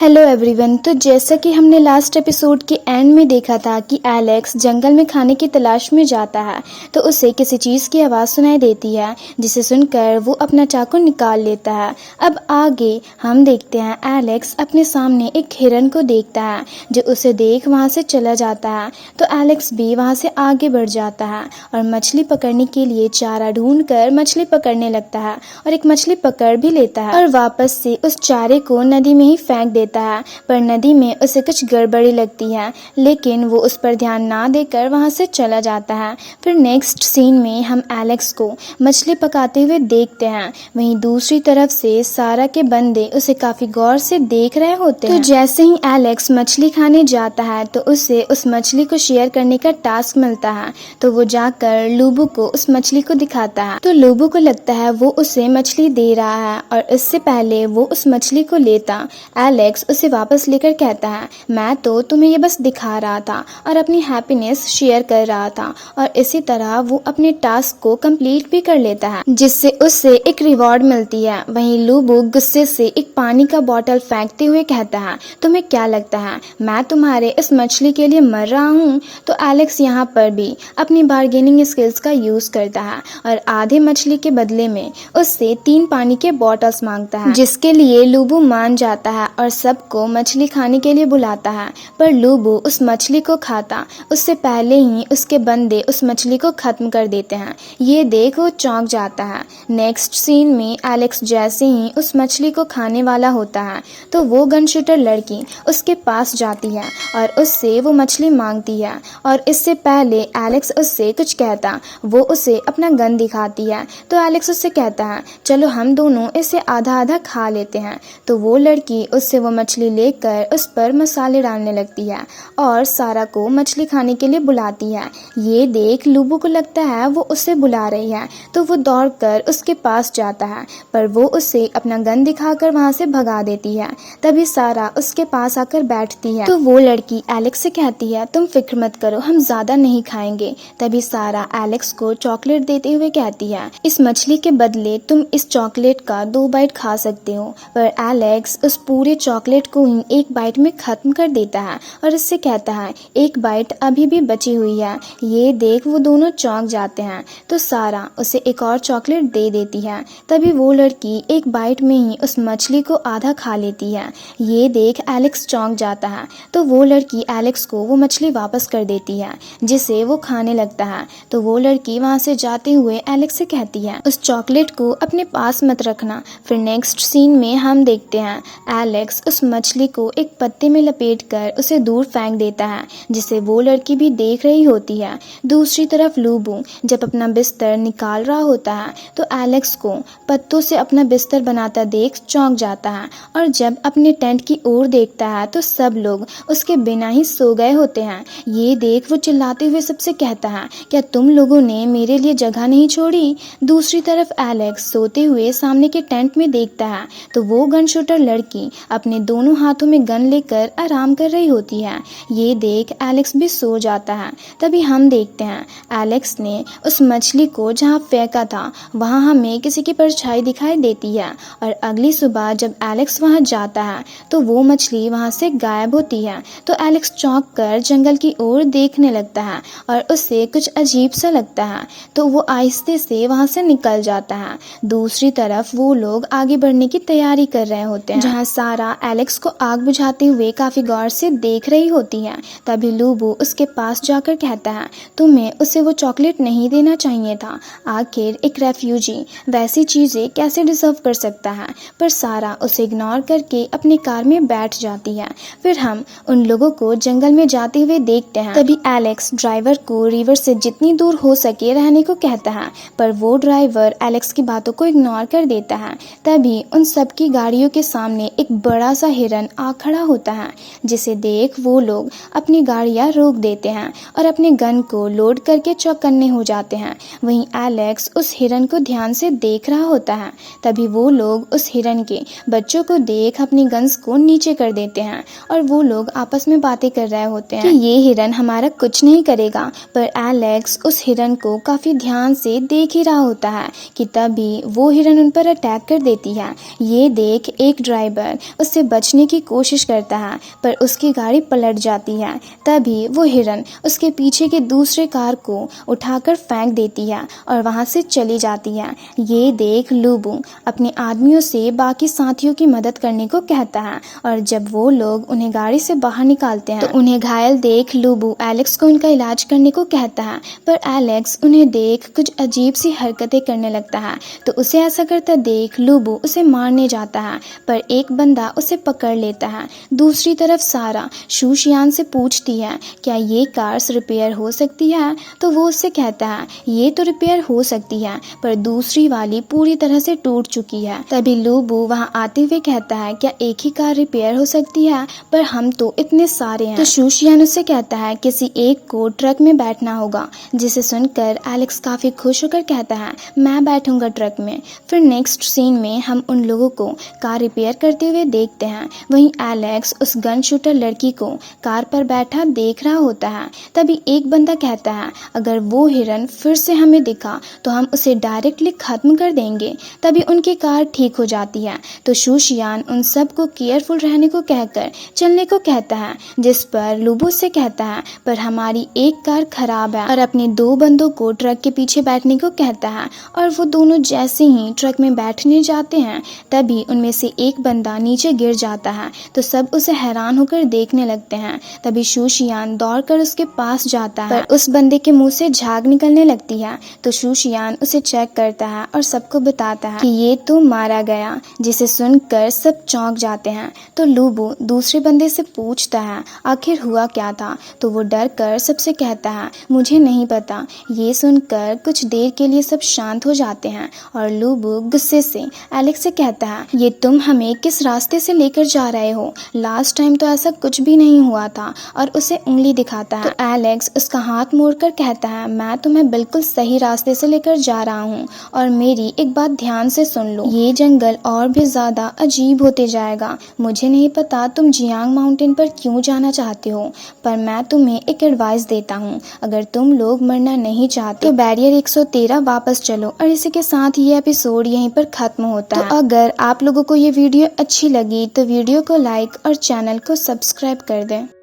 Hello everyone. तो जैसा कि हमने लास्ट एपिसोड के एंड में देखा था कि एलेक्स जंगल में खाने की तलाश में जाता है तो उसे किसी चीज़ की आवाज़ सुनाई देती है जिसे सुनकर वो अपना चाकू निकाल लेता है। अब आगे हम देखते हैं एलेक्स अपने सामने एक हिरन को देखता है जो उसे देख वहाँ से चला जाता है। तो एलेक्स भी वहाँ से आगे बढ़ जाता है और मछली पकड़ने के लिए चारा ढूंढ कर मछली पकड़ने लगता है और एक मछली पकड़ भी लेता है और वापस से उस चारे को नदी में ही फेंक देता है। पर नदी में उसे कुछ गड़बड़ी लगती है लेकिन वो उस पर ध्यान ना देकर वहां से चला जाता है। फिर नेक्स्ट सीन में हम एलेक्स को मछली पकाते हुए देखते हैं। वहीं दूसरी तरफ से सारा के बंदे उसे काफी गौर से देख रहे होते हैं। तो जैसे ही एलेक्स मछली खाने जाता है तो उसे उस मछली को शेयर करने का टास्क मिलता है। तो वो जाकर लूबू को उस मछली को दिखाता है। तो लूबू को लगता है वो उसे मछली दे रहा है और इससे पहले वो उस मछली को लेता एलेक्स उसे वापस लेकर कहता है, मैं तो तुम्हें ये बस दिखा रहा था और अपनी हैप्पीनेस शेयर कर रहा था। और इसी तरह वो अपने टास्क को कंप्लीट भी कर लेता है जिससे उसे एक रिवॉर्ड मिलती है। वहीं लूबू गुस्से से एक पानी का बोतल फेंकते हुए कहता है, तुम्हें क्या लगता है मैं तुम्हारे इस मछली के लिए मर रहा हूँ? तो एलेक्स यहाँ पर भी अपनी बार्गेनिंग स्किल्स का यूज करता है और आधे मछली के बदले में उससे 3 पानी के बॉटल्स मांगता है जिसके लिए लूबू मान जाता है और सबको मछली खाने के लिए बुलाता है। पर लूबू उस मछली को खाता उससे पहले ही उसके बंदे उस मछली को खत्म कर देते हैं। ये देख वो चौंक जाता है। नेक्स्ट सीन में एलेक्स जैसे ही उस मछली को खाने वाला होता है तो वो गन शूटर लड़की उसके पास जाती है और उससे वो मछली मांगती है और इससे पहले एलेक्स उससे कुछ कहता वो उसे अपना गन दिखाती है। तो एलेक्स उससे कहता है, चलो हम दोनों इसे आधा आधा खा लेते हैं। तो वो लड़की उससे वो मछली लेकर उस पर मसाले डालने लगती है और सारा को मछली खाने के लिए बुलाती है। ये देख लूबू को लगता है वो उसे बुला रही है तो वो दौड़कर उसके पास जाता है पर वो उसे अपना गन दिखाकर वहां से भगा देती है। तभी सारा उसके पास आकर बैठती है तो वो लड़की एलेक्स से कहती है, तुम फिक्र मत करो, हम ज्यादा नहीं खाएंगे। तभी सारा एलेक्स को चॉकलेट देते हुए कहती है, इस मछली के बदले तुम इस चॉकलेट का 2 बाइट खा सकते हो। पर एलेक्स उस पूरे चॉकलेट को ही 1 बाइट में खत्म कर देता है और इससे कहता है 1 बाइट अभी भी बची हुई है। ये देख वो दोनों चौंक जाते हैं तो सारा उसे एक और चॉकलेट दे देती है। तभी वो लड़की 1 बाइट में ही उस मछली को आधा खा लेती है। ये देख एलेक्स चौंक जाता है तो वो लड़की एलेक्स को वो मछली वापस कर देती है जिसे वो खाने लगता है। तो वो लड़की वहां से जाते हुए एलेक्स से कहती है, उस चॉकलेट को अपने पास मत रखना। फिर नेक्स्ट सीन में हम देखते हैं एलेक्स उस मछली को एक पत्ते में लपेटकर उसे दूर फेंक देता है जिसे वो लड़की भी देख रही होती है। दूसरी तरफ लूबू जब अपना बिस्तर निकाल रहा होता है तो एलेक्स को पत्तों से अपना बिस्तर बनाता देख चौंक जाता है और जब अपने टेंट की ओर देखता है तो सब लोग उसके बिना ही सो गए होते हैं। ये देख वो चिल्लाते हुए सबसे कहता है, क्या तुम लोगों ने मेरे लिए जगह नहीं छोड़ी? दूसरी तरफ एलेक्स सोते हुए सामने के टेंट में देखता है तो वो गन शूटर लड़की अपने दोनों हाथों में गन लेकर आराम कर रही होती है। ये देख एलेक्स भी सो जाता है। तभी हम देखते हैं एलेक्स ने उस मछली को जहाँ फेंका था वहाँ हमें किसी की परछाई दिखाई देती है और अगली सुबह जब एलेक्स वहाँ जाता है तो वो मछली वहाँ से गायब होती है। तो एलेक्स चौंक कर जंगल की ओर देखने लगता है और उसे कुछ अजीब सा लगता है तो वो आहिस्ते से वहाँ से निकल जाता है। दूसरी तरफ वो लोग आगे बढ़ने की तैयारी कर रहे होते हैं जहाँ सारा एलेक्स को आग बुझाते हुए काफी गौर से देख रही होती है। तभी लूबू उसके पास जाकर कहता है, तुम्हें उसे वो चॉकलेट नहीं देना चाहिए था। आखिर एक रेफ्यूजी वैसी चीजें कैसे डिजर्व कर सकता है? पर सारा उसे इग्नोर करके अपनी कार में बैठ जाती है। फिर हम उन लोगों को जंगल में जाते हुए देखते हैं। तभी एलेक्स ड्राइवर को रिवर से जितनी दूर हो सके रहने को कहता है पर वो ड्राइवर एलेक्स की बातों को इग्नोर कर देता है। तभी उन सबकी गाड़ियों के सामने एक बड़ा सा हिरन आ खड़ा होता है जिसे देख वो लोग अपनी गाड़ियां रोक देते हैं और अपने गन को लोड करके चौकन्ने हो जाते हैं। वहीं एलेक्स उस हिरन को ध्यान से देख रहा होता है। तभी वो लोग उस हिरन के बच्चों को देख अपनी गन्स को नीचे कर देते हैं और वो लोग आपस में बातें कर रहे होते हैं कि ये हिरन हमारा कुछ नहीं करेगा। पर एलेक्स उस हिरन को काफी ध्यान से देख ही रहा होता है कि तभी वो हिरन उन पर अटैक कर देती है। ये देख एक ड्राइवर उससे बचने की कोशिश करता है पर उसकी गाड़ी पलट जाती है। तभी वो हिरन उसके पीछे के दूसरे कार को उठाकर फेंक देती है और वहाँ से चली जाती है। ये देख लूबू अपने आदमियों से बाकी साथियों की मदद करने को कहता है और जब वो लोग उन्हें गाड़ी से बाहर निकालते हैं तो उन्हें घायल देख लूबू एलेक्स को उनका इलाज करने को कहता है पर एलेक्स उन्हें देख कुछ अजीब सी हरकतें करने लगता है। तो उसे ऐसा करता देख लूबू उसे मारने जाता है पर एक बंदा उसे पकड़ लेता है। दूसरी तरफ सारा शूशियान से पूछती है क्या ये कार्स रिपेयर हो सकती है, तो वो उससे कहता है ये तो रिपेयर हो सकती है पर दूसरी वाली पूरी तरह से टूट चुकी है। तभी लूबू वहाँ आते हुए कहता है क्या एक ही कार रिपेयर हो सकती है, पर हम तो इतने सारे हैं। तो शूशियान उससे कहता है किसी एक को ट्रक में बैठना होगा, जिसे सुनकर एलेक्स काफी खुश होकर कहता है मैं बैठूंगा ट्रक में। फिर नेक्स्ट सीन में हम उन लोगों को कार रिपेयर करते हुए देखते हैं। वहीं एलेक्स उस गन शूटर लड़की को कार पर बैठा देख रहा होता है। तभी एक बंदा कहता है अगर वो हिरन फिर से हमें दिखा तो हम उसे डायरेक्टली खत्म कर देंगे। तभी उनकी कार ठीक हो जाती है। तो शूशियान उन सबको केयरफुल रहने को कहकर चलने को कहता है, जिस पर लूबू से कहता है पर हमारी एक कार खराब है और अपने 2 बंदों को ट्रक के पीछे बैठने को कहता है। और वो दोनों जैसे ही ट्रक में बैठने जाते हैं तभी उनमें से एक बंदा नीचे गिर जाता है। तो सब उसे हैरान होकर देखने लगते हैं। तभी शूशियान दौड़कर उसके पास जाता है पर उस बंदे के मुंह से झाग निकलने लगती है। तो शूशियान उसे चेक करता है और सबको बताता है कि ये तो मारा गया, जिसे सुनकर सब चौंक जाते हैं। तो लूबू दूसरे बंदे से पूछता है आखिर हुआ क्या था, तो वो डर कर सबसे कहता है मुझे नहीं पता। ये सुनकर कुछ देर के लिए सब शांत हो जाते हैं और लूबू गुस्से से एलेक्स से कहता है ये तुम हमें किस रास्ते से लेकर जा रहे हो, लास्ट टाइम तो ऐसा कुछ भी नहीं हुआ था, और उसे उंगली दिखाता है। तो एलेक्स उसका हाथ मोड़कर कहता है मैं तुम्हें बिल्कुल सही रास्ते से लेकर जा रहा हूँ और मेरी एक बात ध्यान से सुन लो, ये जंगल और भी ज्यादा अजीब होते जाएगा। मुझे नहीं पता तुम जियांग माउंटेन पर क्यों जाना चाहते हो, पर मैं तुम्हें एक एडवाइस देता हूँ, अगर तुम लोग मरना नहीं चाहते तो बैरियर 113 वापस चलो। और इसी के साथ ये एपिसोड यहीं पर खत्म होता है। तो अगर आप लोगों को ये वीडियो अच्छी लगी तो वीडियो को लाइक और चैनल को सब्सक्राइब कर दें।